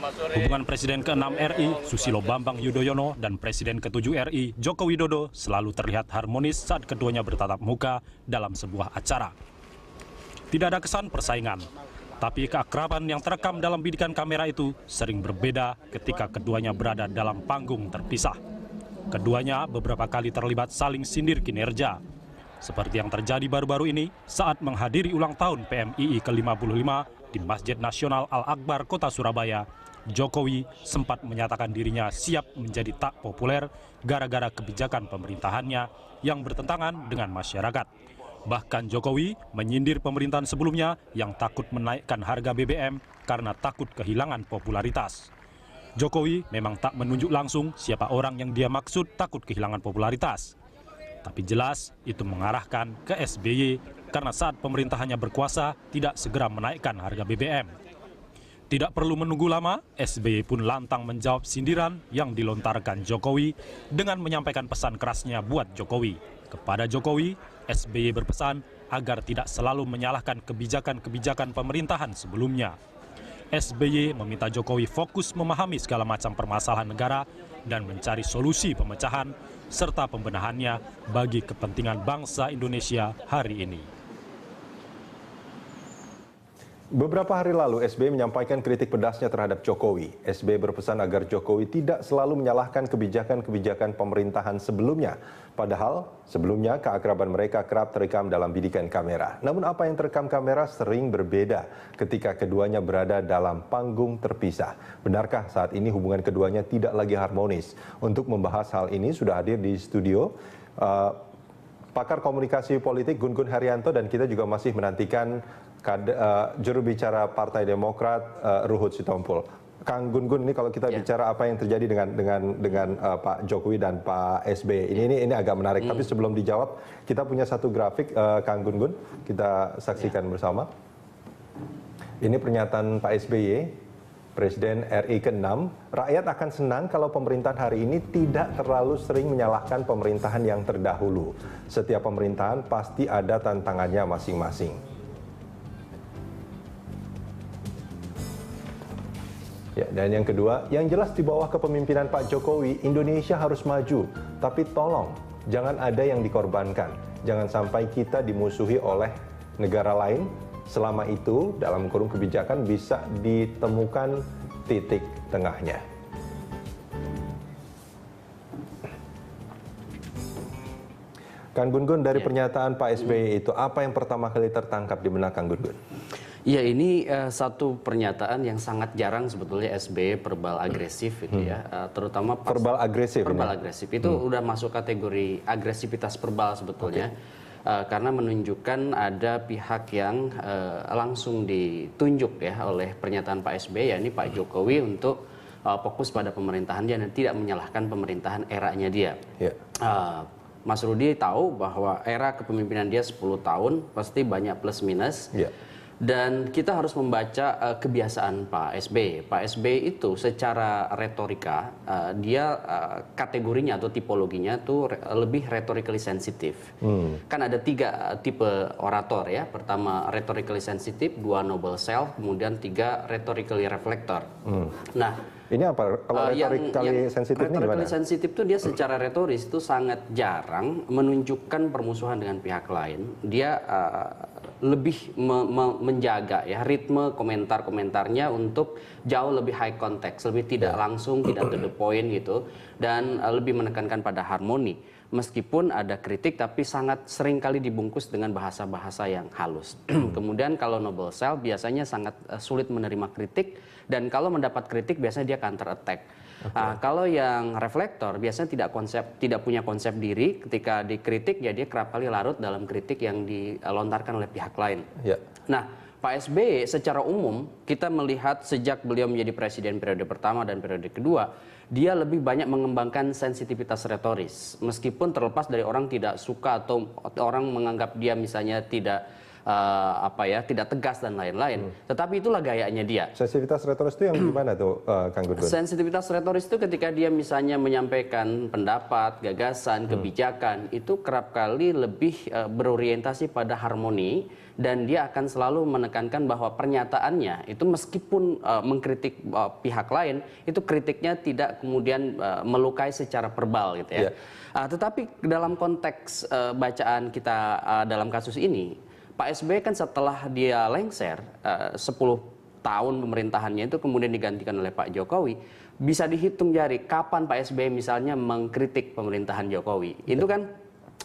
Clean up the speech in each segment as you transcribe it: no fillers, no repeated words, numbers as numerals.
Hubungan Presiden ke-6 RI, Susilo Bambang Yudhoyono, dan Presiden ke-7 RI, Joko Widodo, selalu terlihat harmonis saat keduanya bertatap muka dalam sebuah acara. Tidak ada kesan persaingan, tapi keakraban yang terekam dalam bidikan kamera itu sering berbeda ketika keduanya berada dalam panggung terpisah. Keduanya beberapa kali terlibat saling sindir kinerja. Seperti yang terjadi baru-baru ini saat menghadiri ulang tahun PMII ke-55 di Masjid Nasional Al-Akbar, Kota Surabaya, Jokowi sempat menyatakan dirinya siap menjadi tak populer gara-gara kebijakan pemerintahannya yang bertentangan dengan masyarakat. Bahkan Jokowi menyindir pemerintahan sebelumnya yang takut menaikkan harga BBM karena takut kehilangan popularitas. Jokowi memang tak menunjuk langsung siapa orang yang dia maksud takut kehilangan popularitas. Tapi jelas itu mengarahkan ke SBY karena saat pemerintahannya berkuasa tidak segera menaikkan harga BBM. Tidak perlu menunggu lama, SBY pun lantang menjawab sindiran yang dilontarkan Jokowi dengan menyampaikan pesan kerasnya buat Jokowi. Kepada Jokowi, SBY berpesan agar tidak selalu menyalahkan kebijakan-kebijakan pemerintahan sebelumnya. SBY meminta Jokowi fokus memahami segala macam permasalahan negara dan mencari solusi pemecahan serta pembenahannya bagi kepentingan bangsa Indonesia hari ini. Beberapa hari lalu, SBY menyampaikan kritik pedasnya terhadap Jokowi. SBY berpesan agar Jokowi tidak selalu menyalahkan kebijakan-kebijakan pemerintahan sebelumnya. Padahal, sebelumnya keakraban mereka kerap terekam dalam bidikan kamera. Namun apa yang terekam kamera sering berbeda ketika keduanya berada dalam panggung terpisah. Benarkah saat ini hubungan keduanya tidak lagi harmonis? Untuk membahas hal ini sudah hadir di studio pakar komunikasi politik Gun-Gun Herianto, dan kita juga masih menantikan juru bicara Partai Demokrat Ruhut Sitompul. Kang Gun-Gun, ini kalau kita bicara apa yang terjadi dengan Pak Jokowi dan Pak SBY, ini agak menarik. Tapi sebelum dijawab, kita punya satu grafik, Kang Gun-Gun, kita saksikan bersama. Ini pernyataan Pak SBY, Presiden RI ke-6. Rakyat akan senang kalau pemerintahan hari ini tidak terlalu sering menyalahkan pemerintahan yang terdahulu. Setiap pemerintahan pasti ada tantangannya masing-masing. Ya, dan yang kedua, yang jelas di bawah kepemimpinan Pak Jokowi, Indonesia harus maju. Tapi tolong, jangan ada yang dikorbankan. Jangan sampai kita dimusuhi oleh negara lain. Selama itu, dalam kurung kebijakan bisa ditemukan titik tengahnya. Kang Gun-Gun, dari pernyataan Pak SBY itu, apa yang pertama kali tertangkap di benak Kang Gun-Gun? Ya, ini satu pernyataan yang sangat jarang sebetulnya SBY verbal agresif gitu ya, terutama pas verbal agresif. Verbal agresif itu udah masuk kategori agresivitas verbal sebetulnya, karena menunjukkan ada pihak yang langsung ditunjuk ya oleh pernyataan Pak SBY, yakni Pak Jokowi untuk fokus pada pemerintahannya dan tidak menyalahkan pemerintahan eranya dia. Mas Rudi tahu bahwa era kepemimpinan dia 10 tahun pasti banyak plus minus. Dan kita harus membaca kebiasaan Pak SBY. Pak SBY itu secara retorika, dia kategorinya atau tipologinya tuh lebih rhetorically sensitive. Kan ada 3 tipe orator ya. Pertama rhetorically sensitive, 2 noble self, kemudian 3 rhetorically reflector. Nah, ini apa? Kalau rhetorically sensitive ini gimana? Rhetorically sensitive itu dia secara retoris itu sangat jarang menunjukkan permusuhan dengan pihak lain. Dia lebih menjaga ya ritme komentar-komentarnya untuk jauh lebih high context, lebih tidak langsung, tidak to the point gitu, dan lebih menekankan pada harmoni. Meskipun ada kritik, tapi sangat sering kali dibungkus dengan bahasa-bahasa yang halus. Kemudian kalau noble self biasanya sangat sulit menerima kritik, dan kalau mendapat kritik biasanya dia counter attack. Kalau yang reflektor biasanya tidak punya konsep diri, ketika dikritik ya dia kerap kali larut dalam kritik yang dilontarkan oleh pihak lain. Nah, Pak SBY secara umum kita melihat sejak beliau menjadi presiden periode pertama dan periode kedua, dia lebih banyak mengembangkan sensitivitas retoris. Meskipun terlepas dari orang tidak suka atau orang menganggap dia misalnya tidak tidak tegas dan lain-lain. Tetapi itulah gayanya dia. Sensitivitas retoris itu yang gimana tuh, Kang Gun Gun? Sensitivitas retoris itu ketika dia misalnya menyampaikan pendapat, gagasan, kebijakan, itu kerap kali lebih berorientasi pada harmoni, dan dia akan selalu menekankan bahwa pernyataannya itu meskipun mengkritik pihak lain, itu kritiknya tidak kemudian melukai secara verbal gitu ya. Tetapi dalam konteks bacaan kita dalam kasus ini, Pak SBY kan setelah dia lengser 10 tahun pemerintahannya itu kemudian digantikan oleh Pak Jokowi, bisa dihitung jari kapan Pak SBY misalnya mengkritik pemerintahan Jokowi. Itu kan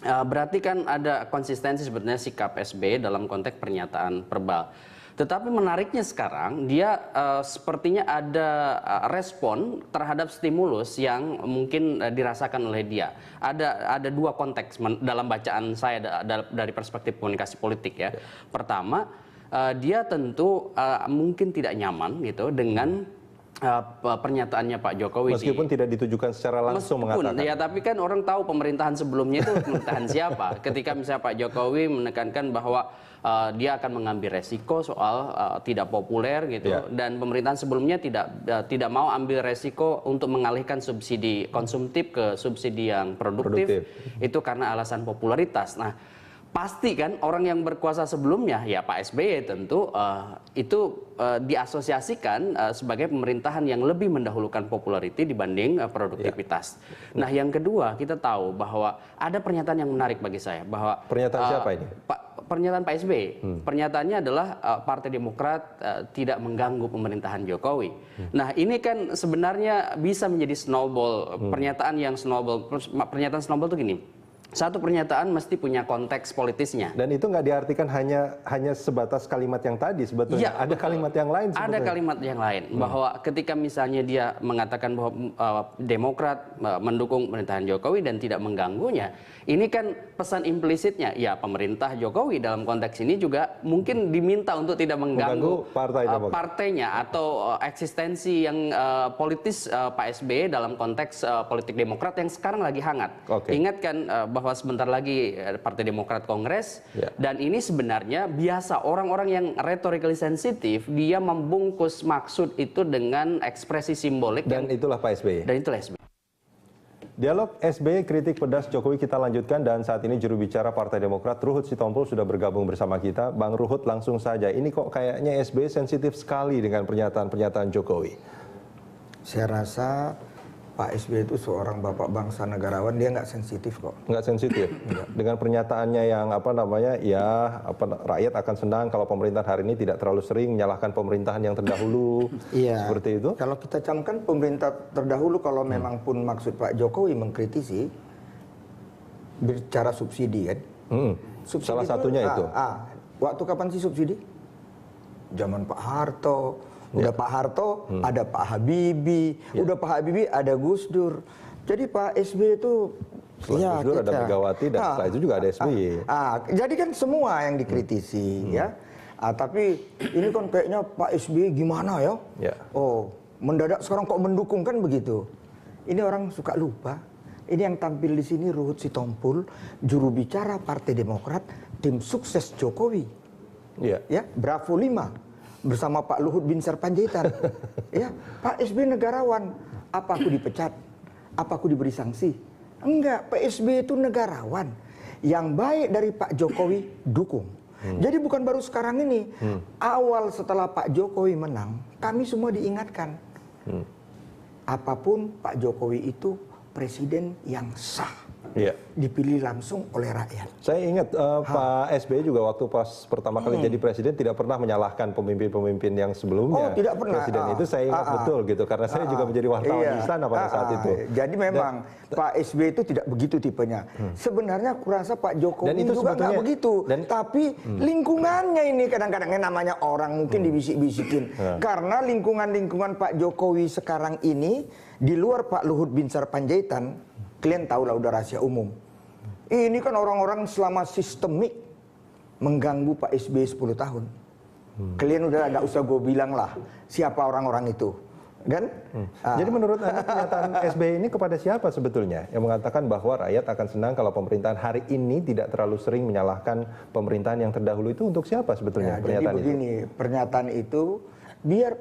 berarti kan ada konsistensi sebenarnya sikap SBY dalam konteks pernyataan verbal. Tetapi menariknya sekarang dia sepertinya ada respon terhadap stimulus yang mungkin dirasakan oleh dia. Ada dua konteks dalam bacaan saya dari perspektif komunikasi politik ya. Pertama, dia tentu mungkin tidak nyaman gitu dengan pernyataannya Pak Jokowi. Meskipun tidak ditujukan secara langsung mengatakan. Ya, tapi kan orang tahu pemerintahan sebelumnya itu pemerintahan siapa. Ketika misalnya Pak Jokowi menekankan bahwa dia akan mengambil resiko soal tidak populer gitu, dan pemerintahan sebelumnya tidak mau ambil resiko untuk mengalihkan subsidi konsumtif ke subsidi yang produktif. Itu karena alasan popularitas. Nah, pasti kan orang yang berkuasa sebelumnya ya Pak SBY tentu itu diasosiasikan sebagai pemerintahan yang lebih mendahulukan populariti dibanding produktivitas. Yang kedua, kita tahu bahwa ada pernyataan yang menarik bagi saya bahwa pernyataan siapa ini? Pernyataan Pak SBY. Pernyataannya adalah Partai Demokrat tidak mengganggu pemerintahan Jokowi. Nah, ini kan sebenarnya bisa menjadi snowball, pernyataan yang snowball. Pernyataan snowball itu gini. Satu pernyataan mesti punya konteks politisnya. Dan itu nggak diartikan hanya sebatas kalimat yang tadi sebetulnya. Ada kalimat yang lain sebetulnya. Ada kalimat yang lain. Bahwa ketika misalnya dia mengatakan bahwa Demokrat mendukung pemerintahan Jokowi dan tidak mengganggunya. Ini kan pesan implisitnya. Ya, pemerintah Jokowi dalam konteks ini juga mungkin diminta untuk tidak mengganggu partainya atau eksistensi yang politis Pak SBY dalam konteks politik Demokrat yang sekarang lagi hangat. Ingat kan bahwa sebentar lagi Partai Demokrat Kongres, dan ini sebenarnya biasa orang-orang yang retorically sensitif dia membungkus maksud itu dengan ekspresi simbolik, dan itulah Pak SBY. Dan itulah SBY. Dialog SBY kritik pedas Jokowi kita lanjutkan, dan saat ini juru bicara Partai Demokrat Ruhut Sitompul sudah bergabung bersama kita. Bang Ruhut, langsung saja, ini kok kayaknya SBY sensitif sekali dengan pernyataan-pernyataan Jokowi. Saya rasa Pak SBY itu seorang bapak bangsa negarawan, dia nggak sensitif kok. Nggak sensitif? Dengan pernyataannya yang rakyat akan senang kalau pemerintahan hari ini tidak terlalu sering menyalahkan pemerintahan yang terdahulu. Seperti itu? Kalau kita camkan pemerintah terdahulu, kalau memang pun maksud Pak Jokowi mengkritisi, bicara subsidi kan. Subsidi salah satunya itu. Waktu kapan sih subsidi? Zaman Pak Harto. Udah Pak Harto, ada Pak Habibie, udah Pak Habibie ada Gus Dur. Jadi Pak SBY itu Gus Dur ada Megawati, dan setelah itu juga ada SBY. Jadi kan semua yang dikritisi ya. Tapi ini kan kayaknya Pak SBY gimana ya? Oh, mendadak sekarang kok mendukung kan begitu. Ini orang suka lupa. Ini yang tampil di sini Ruhut Sitompul, juru bicara Partai Demokrat, tim sukses Jokowi. Ya, Bravo 5. Bersama Pak Luhut Binsar Panjaitan. Ya, Pak SBY negarawan. Apa aku dipecat? Apa aku diberi sanksi? Enggak, Pak SBY itu negarawan. Yang baik dari Pak Jokowi dukung. Jadi bukan baru sekarang ini. Awal setelah Pak Jokowi menang, kami semua diingatkan. Apapun Pak Jokowi itu presiden yang sah. Dipilih langsung oleh rakyat. Saya ingat Pak SBY juga waktu pas pertama kali jadi presiden tidak pernah menyalahkan pemimpin-pemimpin yang sebelumnya. Tidak pernah. Presiden itu saya ingat betul gitu, karena saya juga menjadi wartawan di istana pada saat itu. Jadi memang Pak SBY itu tidak begitu tipenya. Sebenarnya kurasa Pak Jokowi itu juga nggak begitu. Tapi lingkungannya ini kadang-kadang namanya orang mungkin dibisik-bisikin. Karena lingkungan Pak Jokowi sekarang ini di luar Pak Luhut Binsar Panjaitan, kalian tahu lah udah rahasia umum. Ini kan orang-orang selama sistemik mengganggu Pak SBY 10 tahun. Kalian udah nggak usah gue bilang lah siapa orang-orang itu. Kan? Jadi menurut Anda pernyataan SBY ini kepada siapa sebetulnya? Yang mengatakan bahwa rakyat akan senang kalau pemerintahan hari ini tidak terlalu sering menyalahkan pemerintahan yang terdahulu, itu untuk siapa sebetulnya Jadi pernyataan begini, pernyataan itu biar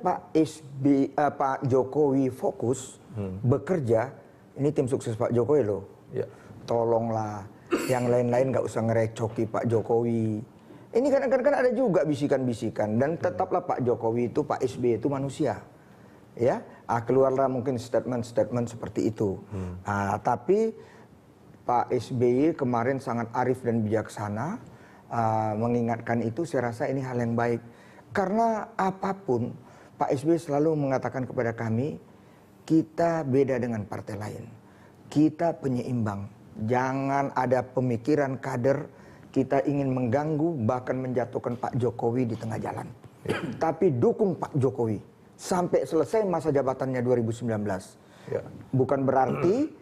Pak Jokowi fokus bekerja. Ini tim sukses Pak Jokowi loh. Ya. Tolonglah, yang lain-lain nggak usah ngerecoki Pak Jokowi. Ini kan ada juga bisikan-bisikan, dan tetaplah Pak Jokowi itu, Pak SBY itu manusia. Ya, keluarlah mungkin statement-statement seperti itu. Tapi Pak SBY kemarin sangat arif dan bijaksana mengingatkan itu. Saya rasa ini hal yang baik, karena apapun Pak SBY selalu mengatakan kepada kami, kita beda dengan partai lain, kita penyeimbang, jangan ada pemikiran kader kita ingin mengganggu bahkan menjatuhkan Pak Jokowi di tengah jalan. Tapi dukung Pak Jokowi sampai selesai masa jabatannya 2019. Ya. Bukan berarti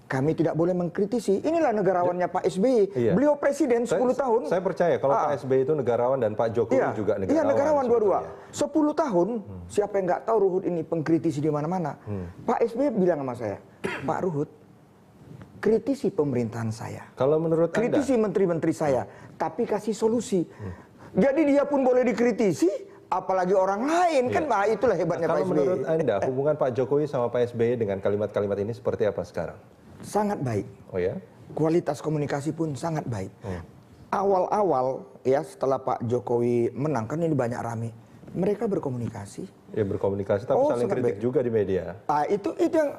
kami tidak boleh mengkritisi. Inilah negarawannya Pak SBY. Iya. Beliau presiden 10 tahun. Saya percaya kalau Pak SBY itu negarawan dan Pak Jokowi juga negarawan. Iya, negarawan dua-dua. 10 tahun, siapa yang nggak tahu Ruhut ini pengkritisi di mana-mana. Pak SBY bilang sama saya, Pak Ruhut, kritisi pemerintahan saya. Kalau menurut kritisi menteri-menteri saya, tapi kasih solusi. Jadi dia pun boleh dikritisi, apalagi orang lain. Kan itulah hebatnya Pak SBY. Kalau menurut Anda, hubungan Pak Jokowi sama Pak SBY dengan kalimat-kalimat ini seperti apa sekarang? Sangat baik. Oh ya? Kualitas komunikasi pun sangat baik. Awal-awal ya setelah Pak Jokowi menang, kan ini banyak rame, mereka berkomunikasi. Ya berkomunikasi, tapi saling kritik juga di media. Itu yang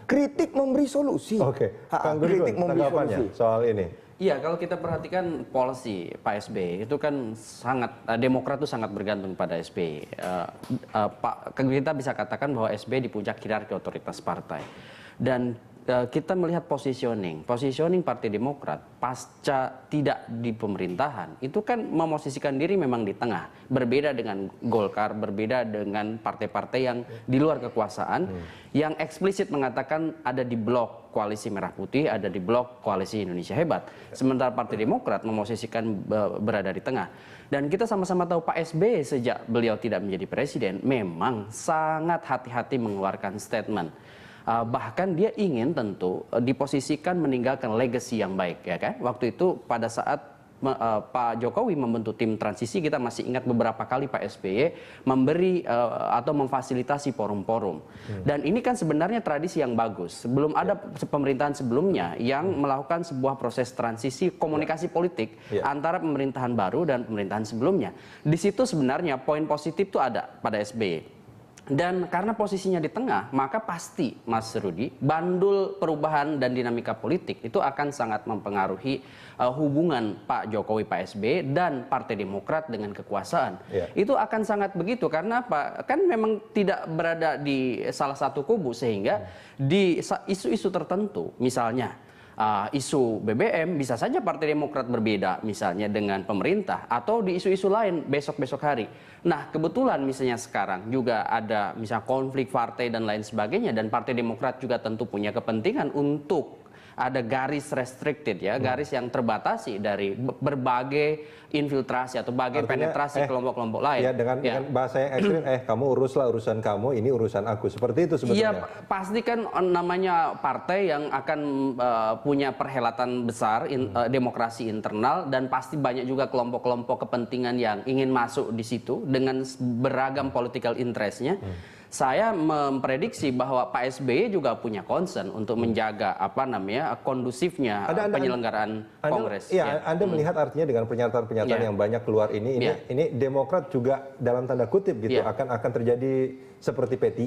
kritik memberi solusi. Oke, Kang Kritik memberi solusi soal ini. Iya, kalau kita perhatikan policy Pak SBY itu kan sangat, Demokrat itu sangat bergantung pada SBY. Kita bisa katakan bahwa SBY di puncak hierarki otoritas partai. Dan kita melihat positioning Partai Demokrat pasca tidak di pemerintahan itu kan memosisikan diri memang di tengah, berbeda dengan Golkar, berbeda dengan partai-partai yang di luar kekuasaan yang eksplisit mengatakan ada di blok koalisi Merah Putih, ada di blok koalisi Indonesia Hebat. Sementara Partai Demokrat memosisikan berada di tengah. Dan kita sama-sama tahu Pak SBY sejak beliau tidak menjadi presiden memang sangat hati-hati mengeluarkan statement. Bahkan dia ingin tentu diposisikan meninggalkan legacy yang baik, ya kan? Waktu itu pada saat Pak Jokowi membentuk tim transisi, kita masih ingat beberapa kali Pak SBY memberi atau memfasilitasi forum-forum. Dan ini kan sebenarnya tradisi yang bagus. Belum ada pemerintahan sebelumnya yang melakukan sebuah proses transisi komunikasi politik antara pemerintahan baru dan pemerintahan sebelumnya. Di situ sebenarnya poin positif itu ada pada SBY. Dan karena posisinya di tengah, maka pasti Mas Rudi, bandul perubahan dan dinamika politik itu akan sangat mempengaruhi hubungan Pak Jokowi, Pak SBY dan Partai Demokrat dengan kekuasaan. Itu akan sangat begitu karena apa? Kan memang tidak berada di salah satu kubu, sehingga di isu-isu tertentu, misalnya isu BBM, bisa saja Partai Demokrat berbeda misalnya dengan pemerintah, atau di isu-isu lain besok-besok hari. Nah, kebetulan misalnya sekarang juga ada misalnya konflik partai dan lain sebagainya, dan Partai Demokrat juga tentu punya kepentingan untuk ada garis restricted ya, garis yang terbatasi dari berbagai infiltrasi atau bagai penetrasi kelompok-kelompok lain. Ya, dengan bahasa yang ekstrim, kamu uruslah urusan kamu, ini urusan aku. Seperti itu sebetulnya. Iya, pasti kan namanya partai yang akan punya perhelatan besar, demokrasi internal, dan pasti banyak juga kelompok-kelompok kepentingan yang ingin masuk di situ dengan beragam political interest-nya. Saya memprediksi bahwa Pak SBY juga punya concern untuk menjaga kondusifnya penyelenggaraan Kongres. Iya, Anda melihat artinya dengan pernyataan-pernyataan yang banyak keluar ini Demokrat juga dalam tanda kutip gitu akan terjadi seperti P3,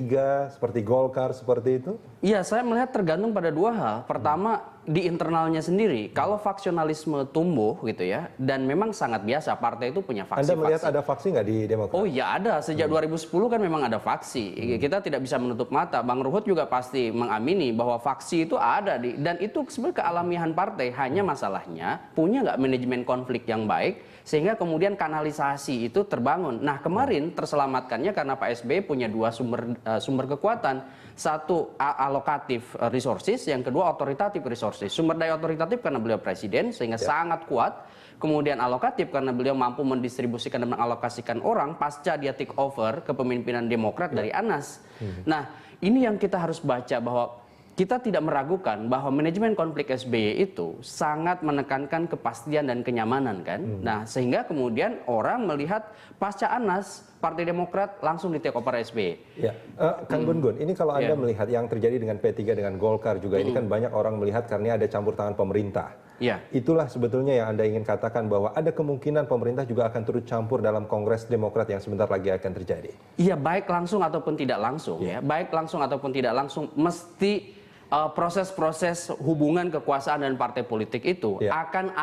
seperti Golkar, seperti itu? Iya, saya melihat tergantung pada dua hal. Pertama, di internalnya sendiri, kalau faksionalisme tumbuh gitu ya, dan memang sangat biasa, partai itu punya faksi-faksi. Anda melihat ada faksi nggak di Demokrat? Oh iya, ada. Sejak 2010 kan memang ada faksi. Kita tidak bisa menutup mata. Bang Ruhut juga pasti mengamini bahwa faksi itu ada, dan itu sebenarnya kealamian partai. Hanya masalahnya, punya nggak manajemen konflik yang baik, sehingga kemudian kanalisasi itu terbangun. Nah, kemarin terselamatkannya karena Pak SBY punya dua sumber kekuatan. Satu, alokatif resources, yang kedua otoritatif resources. proses. Sumber daya otoritatif karena beliau presiden sehingga sangat kuat. Kemudian alokatif karena beliau mampu mendistribusikan dan mengalokasikan orang pasca dia take over kepemimpinan Demokrat dari Anas. Nah, ini yang kita harus baca bahwa kita tidak meragukan bahwa manajemen konflik SBY itu sangat menekankan kepastian dan kenyamanan kan. Nah, sehingga kemudian orang melihat pasca Anas Partai Demokrat langsung di take over SBY. Ya, Kang Gun-Gun, ini kalau Anda melihat yang terjadi dengan P3 dengan Golkar juga ini kan banyak orang melihat karena ada campur tangan pemerintah. Ya. Itulah sebetulnya yang Anda ingin katakan bahwa ada kemungkinan pemerintah juga akan turut campur dalam Kongres Demokrat yang sebentar lagi akan terjadi. Iya, baik langsung ataupun tidak langsung ya. Baik langsung ataupun tidak langsung mesti proses-proses hubungan kekuasaan dan partai politik itu akan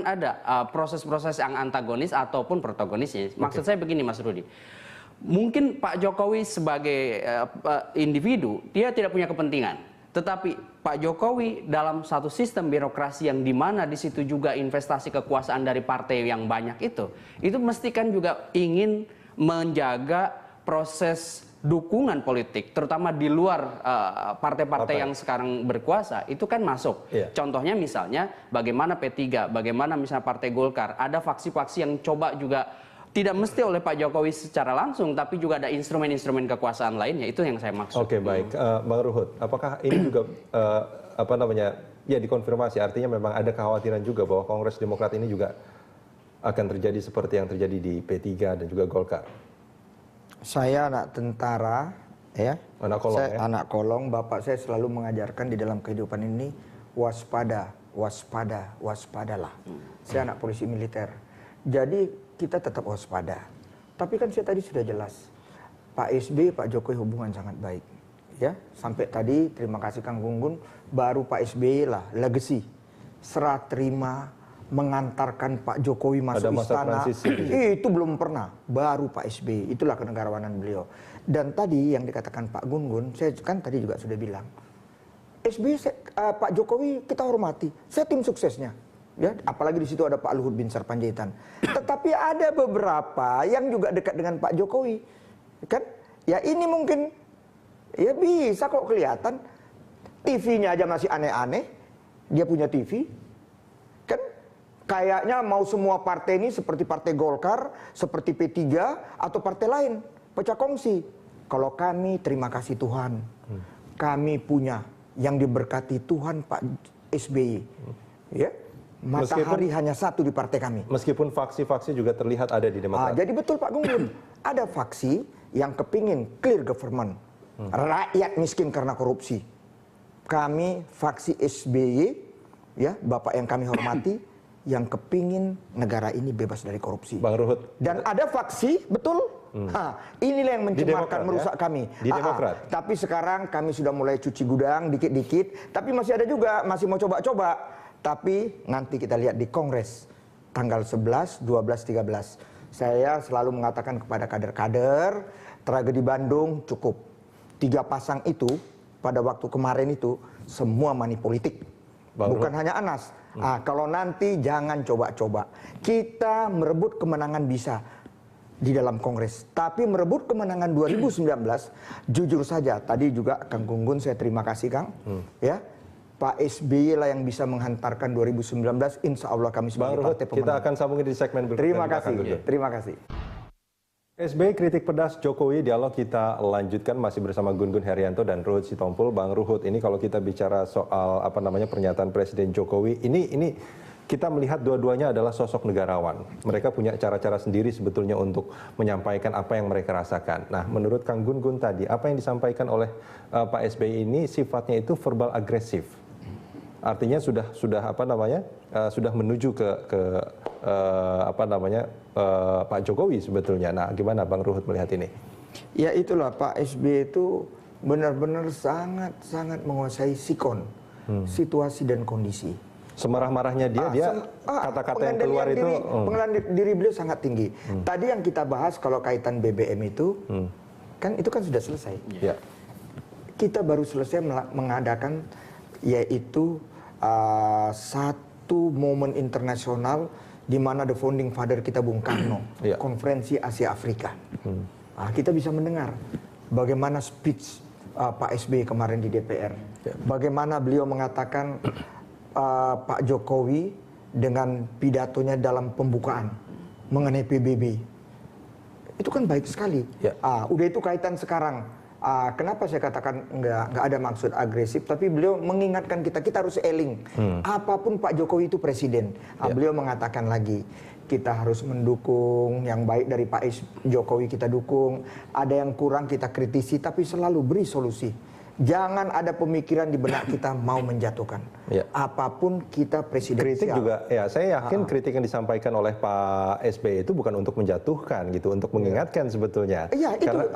ada proses-proses yang antagonis ataupun protagonisnya. Maksud saya begini Mas Rudi. Mungkin Pak Jokowi sebagai individu dia tidak punya kepentingan. Tetapi Pak Jokowi dalam satu sistem birokrasi yang dimana di situ juga investasi kekuasaan dari partai yang banyak itu mesti kan juga ingin menjaga proses dukungan politik, terutama di luar partai-partai yang sekarang berkuasa, itu kan masuk. Contohnya misalnya bagaimana P3, bagaimana misalnya Partai Golkar, ada faksi-faksi yang coba juga tidak mesti oleh Pak Jokowi secara langsung, tapi juga ada instrumen-instrumen kekuasaan lainnya. Itu yang saya maksud. Oke, baik. Bang Ruhut, apakah ini juga dikonfirmasi, artinya memang ada kekhawatiran juga bahwa Kongres Demokrat ini juga akan terjadi seperti yang terjadi di P3 dan juga Golkar? Saya anak tentara, ya. Anak kolong, saya anak kolong. Bapak saya selalu mengajarkan di dalam kehidupan ini waspada, waspada, waspadalah. Saya anak polisi militer. Jadi kita tetap waspada. Tapi kan saya tadi sudah jelas, Pak SBY, Pak Jokowi hubungan sangat baik. Ya, sampai tadi terima kasih Kang Gunggun, baru Pak SBY lah legacy, serah terima mengantarkan Pak Jokowi masuk istana, itu belum pernah. Baru Pak SBY, itulah kenegarawanan beliau. Dan tadi yang dikatakan Pak Gun-Gun, saya kan tadi juga sudah bilang, SBY, Pak Jokowi kita hormati, saya tim suksesnya. Ya, apalagi di situ ada Pak Luhut bin Sarpanjaitan. Tetapi ada beberapa yang juga dekat dengan Pak Jokowi, kan? Ya ini mungkin, ya bisa kok kelihatan, TV-nya aja masih aneh-aneh, dia punya TV, kan? Kayaknya mau semua partai ini seperti Partai Golkar, seperti P3 atau partai lain, pecah kongsi. Kalau kami terima kasih Tuhan, kami punya yang diberkati Tuhan Pak SBY. Ya, matahari hanya satu di partai kami. Meskipun faksi-faksi juga terlihat ada di Demokrat. Jadi betul Pak Gun-Gun, ada faksi yang kepingin clear government, rakyat miskin karena korupsi. Kami faksi SBY, ya Bapak yang kami hormati, yang kepingin negara ini bebas dari korupsi. Bang Ruhut. Dan ada faksi, betul? Inilah yang mencemarkan, merusak kami. Di Demokrat. Tapi sekarang kami sudah mulai cuci gudang dikit-dikit. Tapi masih ada juga, masih mau coba-coba. Tapi nanti kita lihat di Kongres tanggal 11, 12, 13. Saya selalu mengatakan kepada kader-kader, tragedi Bandung cukup. 3 pasang itu pada waktu kemarin itu semua money politik. Bukan hanya Anas. Kalau nanti jangan coba-coba. Kita merebut kemenangan bisa di dalam Kongres. Tapi merebut kemenangan 2019, jujur saja, tadi juga Kang Gunggun saya terima kasih Kang. Ya, Pak SBY lah yang bisa menghantarkan 2019, insya Allah kami sebagai partai pemenang. Kita akan sambungin di segmen berikutnya. Terima kasih. SBY kritik pedas Jokowi, dialog kita lanjutkan masih bersama Gun-Gun Herianto dan Ruhut Sitompul. Bang Ruhut, ini kalau kita bicara soal pernyataan Presiden Jokowi, ini kita melihat dua-duanya adalah sosok negarawan. Mereka punya cara-cara sendiri sebetulnya untuk menyampaikan apa yang mereka rasakan. Nah, menurut Kang Gun-Gun tadi, apa yang disampaikan oleh Pak SBY ini sifatnya itu verbal agresif. Artinya sudah menuju ke Pak Jokowi sebetulnya. Nah, gimana Bang Ruhut melihat ini? Ya itulah, Pak SBY itu benar-benar sangat menguasai sikon, situasi dan kondisi. Semarah-marahnya dia kata-kata yang keluar itu pengenalan diri beliau sangat tinggi. Tadi yang kita bahas kalau kaitan BBM itu kan sudah selesai. Ya. Kita baru selesai mengadakan yaitu satu momen internasional di mana the founding father kita Bung Karno, konferensi Asia Afrika. Kita bisa mendengar bagaimana speech Pak SBY kemarin di DPR. Bagaimana beliau mengatakan Pak Jokowi dengan pidatonya dalam pembukaan mengenai PBB. Itu kan baik sekali. Udah itu kaitan sekarang. Kenapa saya katakan nggak ada maksud agresif, tapi beliau mengingatkan kita harus eling. Apapun Pak Jokowi itu presiden. Beliau mengatakan lagi, kita harus mendukung yang baik dari Pak Jokowi, kita dukung. Ada yang kurang kita kritisi, tapi selalu beri solusi. Jangan ada pemikiran di benak kita mau menjatuhkan. Apapun kita presiden. Kritik juga, ya saya yakin kritik yang disampaikan oleh Pak SBY itu bukan untuk menjatuhkan gitu, untuk mengingatkan sebetulnya.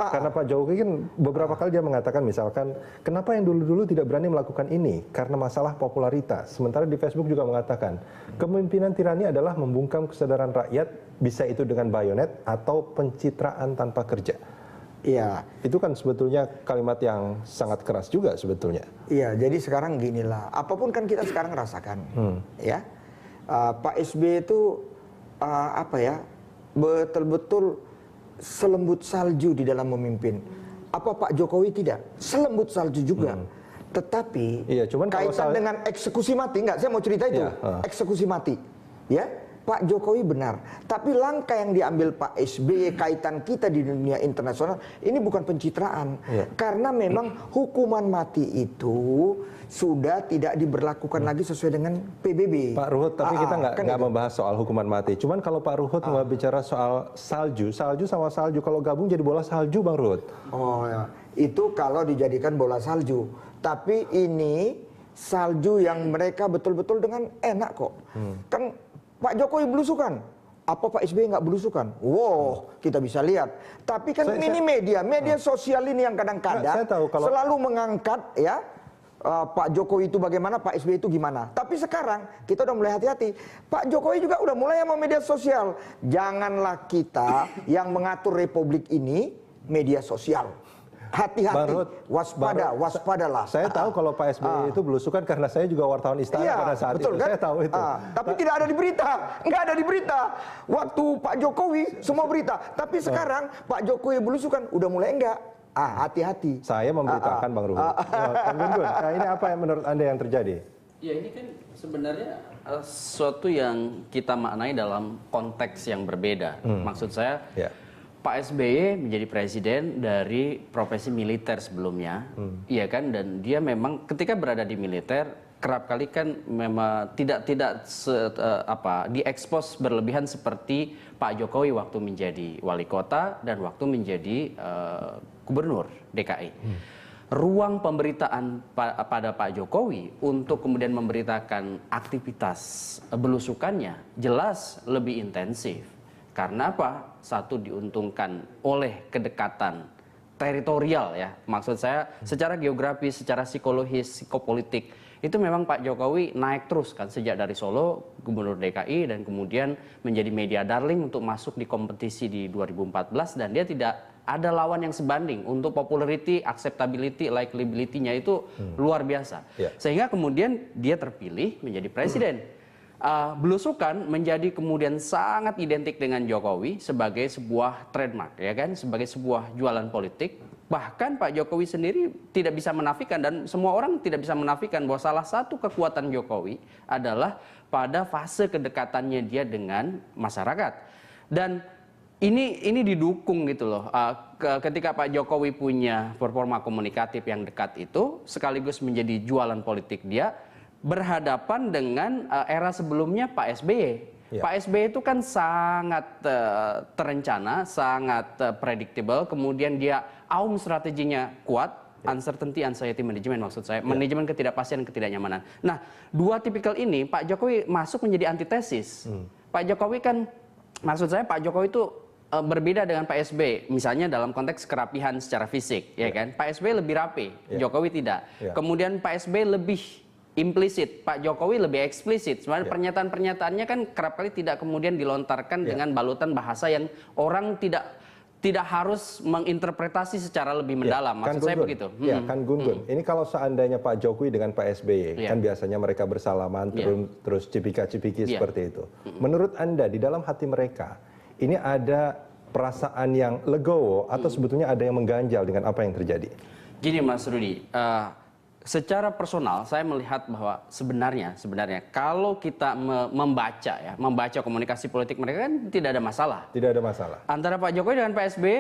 Karena Pak Jokowi kan beberapa kali dia mengatakan misalkan, kenapa yang dulu-dulu tidak berani melakukan ini? Karena masalah popularitas. Sementara di Facebook juga mengatakan, kepemimpinan tirani adalah membungkam kesadaran rakyat, bisa itu dengan bayonet atau pencitraan tanpa kerja. Iya, itu kan sebetulnya kalimat yang sangat keras juga sebetulnya. Iya, jadi sekarang ginilah, apapun kan kita sekarang rasakan, ya. Pak SBY itu betul-betul selembut salju di dalam memimpin. Apa Pak Jokowi tidak? Selembut salju juga. Tetapi cuman kaitan dengan eksekusi mati, enggak? Saya mau cerita itu, eksekusi mati, ya. Pak Jokowi benar, tapi langkah yang diambil Pak SBY kaitan kita di dunia internasional ini bukan pencitraan, karena memang hukuman mati itu sudah tidak diberlakukan lagi sesuai dengan PBB. Pak Ruhut, tapi kita nggak membahas soal hukuman mati. Cuman kalau Pak Ruhut mau bicara soal salju sama salju, kalau gabung jadi bola salju, Bang Ruhut. Oh ya, itu kalau dijadikan bola salju. Tapi ini salju yang mereka betul-betul dengan enak kok. Kan Pak Jokowi belusukan, apa Pak SBY nggak belusukan? Wow, kita bisa lihat. Tapi kan ini media sosial ini yang kadang-kadang selalu mengangkat ya Pak Jokowi itu bagaimana, Pak SBY itu gimana. Tapi sekarang kita udah mulai hati-hati. Pak Jokowi juga udah mulai sama media sosial. Janganlah kita yang mengatur republik ini media sosial. Hati-hati, waspadalah. Saya tahu kalau Pak SBY itu belusukan karena saya juga wartawan istana pada saat itu. Kan? Saya tahu itu. Tapi tidak ada di berita, nggak ada di berita. Waktu Pak Jokowi semua berita. Tapi sekarang Pak Jokowi belusukan udah mulai enggak. Hati-hati. Saya memberitakan Bang Ruhut. Bang Gun, nah ini apa yang menurut Anda yang terjadi? Ya ini kan sebenarnya sesuatu yang kita maknai dalam konteks yang berbeda. Maksud saya, Pak SBY menjadi presiden dari profesi militer sebelumnya, iya kan, dan dia memang ketika berada di militer kerap kali kan memang tidak diekspos berlebihan seperti Pak Jokowi waktu menjadi wali kota dan waktu menjadi gubernur DKI. Ruang pemberitaan pada Pak Jokowi untuk kemudian memberitakan aktivitas belusukannya jelas lebih intensif. Karena apa? Satu, diuntungkan oleh kedekatan teritorial ya. Maksud saya secara geografis, secara psikologis, psikopolitik itu memang Pak Jokowi naik terus kan sejak dari Solo, gubernur DKI, dan kemudian menjadi media darling untuk masuk di kompetisi di 2014, dan dia tidak ada lawan yang sebanding untuk popularity, acceptability, likability-nya itu luar biasa. Sehingga kemudian dia terpilih menjadi presiden. Belusukan menjadi kemudian sangat identik dengan Jokowi sebagai sebuah trademark, ya kan, sebagai sebuah jualan politik. Bahkan Pak Jokowi sendiri tidak bisa menafikan, dan semua orang tidak bisa menafikan bahwa salah satu kekuatan Jokowi adalah pada fase kedekatannya dia dengan masyarakat. Dan ini didukung gitu loh. Ketika Pak Jokowi punya performa komunikatif yang dekat itu, sekaligus menjadi jualan politik dia, berhadapan dengan era sebelumnya Pak SBY. Pak SBY itu kan sangat terencana, sangat predictable, kemudian dia strateginya kuat, uncertainty, anxiety management maksud saya, manajemen ketidakpastian, ketidaknyamanan. Nah, dua tipikal ini Pak Jokowi masuk menjadi antitesis. Pak Jokowi kan, maksud saya Pak Jokowi itu berbeda dengan Pak SBY, misalnya dalam konteks kerapihan secara fisik, ya kan? Pak SBY lebih rapi, Jokowi tidak. Kemudian Pak SBY lebih implisit, Pak Jokowi lebih eksplisit. Sebenarnya pernyataan-pernyataannya kan kerap kali tidak kemudian dilontarkan dengan balutan bahasa yang orang tidak harus menginterpretasi secara lebih mendalam. Maksud saya begitu. Ya, kan Gun. Ini kalau seandainya Pak Jokowi dengan Pak SBY, kan biasanya mereka bersalaman, terus cipika-cipiki seperti itu. Menurut Anda, di dalam hati mereka, ini ada perasaan yang legowo atau sebetulnya ada yang mengganjal dengan apa yang terjadi? Gini Mas Rudi, secara personal saya melihat bahwa sebenarnya kalau kita membaca komunikasi politik mereka kan tidak ada masalah. Tidak ada masalah. Antara Pak Jokowi dengan Pak SBY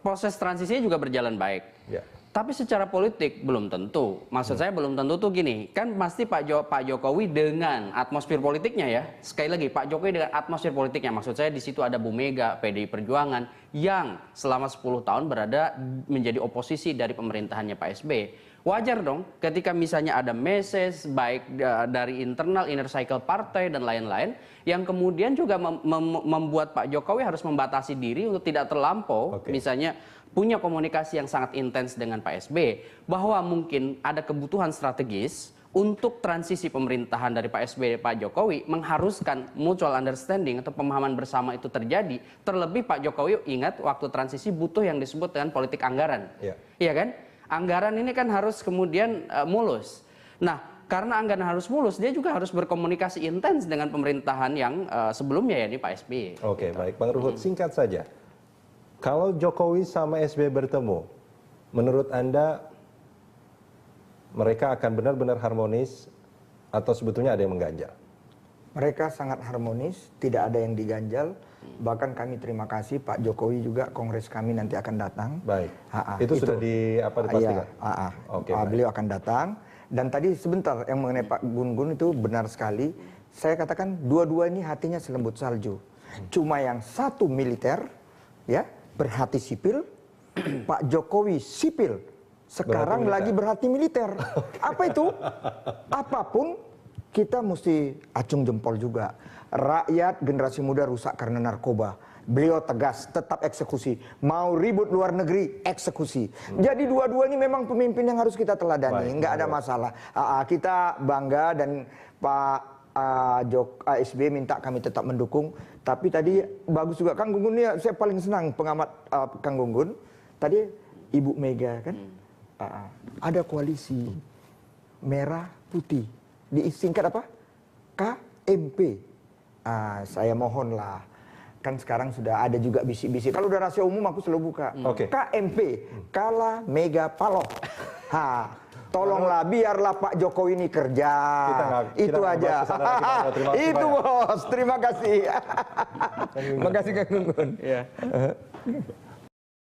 proses transisinya juga berjalan baik. Ya. Tapi secara politik belum tentu. Maksud saya belum tentu tuh gini, kan pasti Pak Jokowi dengan atmosfer politiknya ya. Sekali lagi Pak Jokowi dengan atmosfer politiknya. Maksud saya di situ ada Bu Mega, PDI Perjuangan yang selama 10 tahun berada menjadi oposisi dari pemerintahannya Pak SBY. Wajar dong ketika misalnya ada message baik dari internal inner cycle partai dan lain-lain yang kemudian juga membuat Pak Jokowi harus membatasi diri untuk tidak terlampau misalnya punya komunikasi yang sangat intens dengan Pak SBY, bahwa mungkin ada kebutuhan strategis untuk transisi pemerintahan dari Pak SBY dan Pak Jokowi mengharuskan mutual understanding atau pemahaman bersama itu terjadi. Terlebih Pak Jokowi ingat waktu transisi butuh yang disebut dengan politik anggaran. Iya kan? Anggaran ini kan harus kemudian mulus. Nah, karena anggaran harus mulus, dia juga harus berkomunikasi intens dengan pemerintahan yang sebelumnya ya ini Pak SBY. Oke, baik. Bang Ruhut, singkat saja. Kalau Jokowi sama SBY bertemu, menurut Anda mereka akan benar-benar harmonis atau sebetulnya ada yang mengganjal? Mereka sangat harmonis, tidak ada yang diganjal. Bahkan kami terima kasih Pak Jokowi juga kongres kami nanti akan datang. Baik. Itu sudah dipastikan? Iya, beliau akan datang. Dan tadi sebentar yang mengenai Pak Gun-Gun itu benar sekali. Saya katakan dua-dua ini hatinya selembut salju. Cuma yang satu militer, ya, berhati sipil, Pak Jokowi sipil, sekarang lagi berhati militer. Apa itu? Apapun kita mesti acung jempol juga. Rakyat generasi muda rusak karena narkoba. Beliau tegas, tetap eksekusi. Mau ribut luar negeri, eksekusi. Jadi dua-duanya memang pemimpin yang harus kita teladani. Nggak ada masalah. Kita bangga dan Pak SBY minta kami tetap mendukung. Tapi tadi bagus juga Kang Gunggun ya, saya paling senang pengamat Kang Gunggun. Tadi Ibu Mega kan ada koalisi merah putih. Disingkat apa? KMP. Saya mohonlah. Kan sekarang sudah ada juga bisik-bisik. Kalau udah rahasia umum aku selalu buka. KMP, Kala Mega Paloh. Tolonglah biarlah Pak Jokowi ini kerja. Itu aja. Itu bos. Terima kasih. Terima kasih Kang Gunggun.